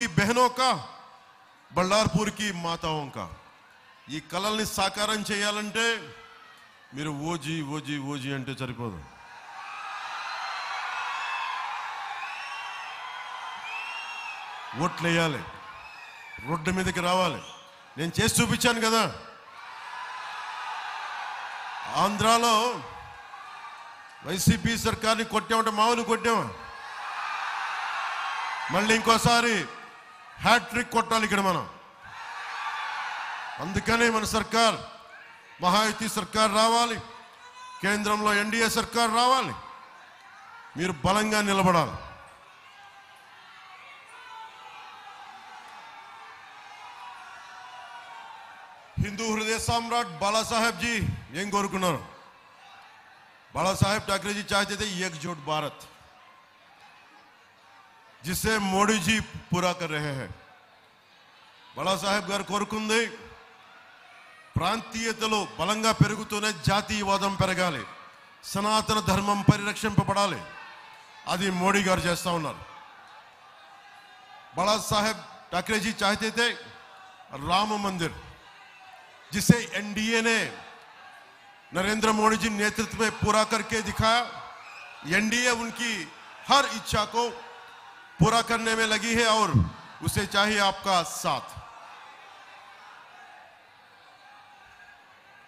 बहनों का बल्लारपुर की माताओं का ఈ కలల్ని సాకారం చేయాలంటే మీరు ఓజీ ఓజీ ఓజీ అంటే సరిపోదు. ఓట్లేయాలి, రోడ్డు మీదకి రావాలి. నేను చేసి చూపించాను కదా. ఆంధ్రాలో వైసీపీ సర్కార్ని కొట్టామంటే మామూలు కొట్టామా? మళ్ళీ ఇంకోసారి హ్యాట్రిక్ కొట్టాలి ఇక్కడ మనం. అందుకనే మన సర్కార్ మహాయుతి సర్కార్ రావాలి, కేంద్రంలో ఎన్డీఏ సర్కార్ రావాలి. మీరు బలంగా నిలబడాలి. हिंदू हृदय सम्राट बाला साहेब जी ఏం కోరుకున్నారు? बाला साहेब ठाकरे जी चाहते थे एकजुट भारत, जिसे मोदी जी पूरा कर रहे हैं. बाला साहेब గారు కోరుకుంది ప్రాంతీయతలో బలంగా పెరుగుతూనే జాతీయవాదం పెరగాలి, సనాతన ధర్మం పరిరక్షింపబడాలి. అది మోడీ గారు చేస్తా ఉన్నారు. बाला साहेब ठाकरे जी चाहते थे राम मंदिर, जिसे एनडीए ने नरेंद्र मोदी जी नेतृत्व में पूरा करके दिखाया. एनडीए उनकी हर इच्छा को पूरा करने में लगी है और उसे चाहिए आपका साथ.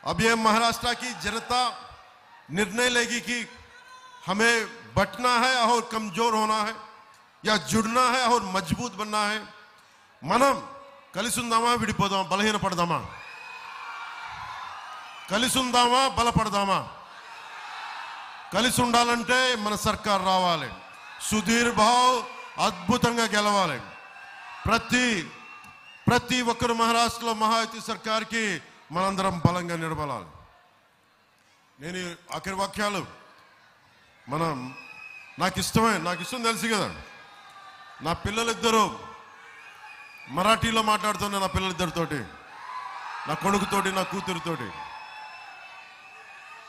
अब यह महाराष्ट्र की जनता निर्णय लेगी कि हमें बटना है और कमजोर होना है या जुड़ना है और मजबूत बनना है. మనం కలిసి ఉందామా విడిపోదామా, బలహీనపడదామా? కలిసి ఉందామా బలపడదామా? కలిసి ఉండాలంటే మన సర్కార్ రావాలి, సుధీర్ భావ్ అద్భుతంగా గెలవాలి. ప్రతి ఒక్కరు మహారాష్ట్రలో మహాయుతి సర్కార్కి మనందరం బలంగా నిలబడాలి. నేను ఆఖరి వాక్యాలు నాకు ఇష్టం తెలుసు కదా. నా పిల్లలిద్దరూ మరాఠీలో మాట్లాడుతున్నా, నా పిల్లలిద్దరితోటి, నా కొడుకుతోటి, నా కూతురుతోటి.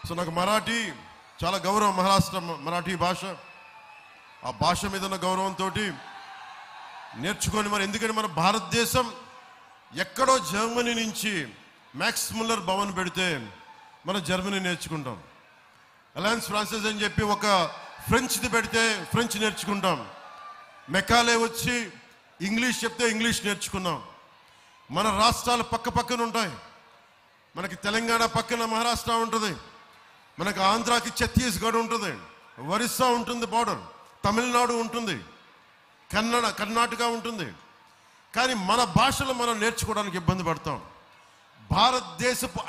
సో నాకు మరాఠీ చాలా గౌరవం, మహారాష్ట్ర మరాఠీ భాష. ఆ భాష మీద ఉన్న గౌరవంతో నేర్చుకొని మరి, ఎందుకంటే మన భారతదేశం ఎక్కడో జర్మనీ నుంచి మ్యాక్స్ ముల్లర్ భవన్ పెడితే మనం జర్మనీ నేర్చుకుంటాం. అలయన్స్ ఫ్రాన్సెస్ అని చెప్పి ఒక ఫ్రెంచ్ది పెడితే ఫ్రెంచ్ నేర్చుకుంటాం. మెకాలే వచ్చి ఇంగ్లీష్ చెప్తే ఇంగ్లీష్ నేర్చుకున్నాం. మన రాష్ట్రాలు పక్క పక్కన ఉంటాయి. మనకి తెలంగాణ పక్కన మహారాష్ట్ర ఉంటుంది, మనకు ఆంధ్రాకి ఛత్తీస్గఢ్ ఉంటుంది, ఒరిస్సా ఉంటుంది బార్డర్, తమిళనాడు ఉంటుంది, కర్ణాటక ఉంటుంది. కానీ మన భాషలు మనం నేర్చుకోవడానికి ఇబ్బంది పడతాం. భారతదేశపు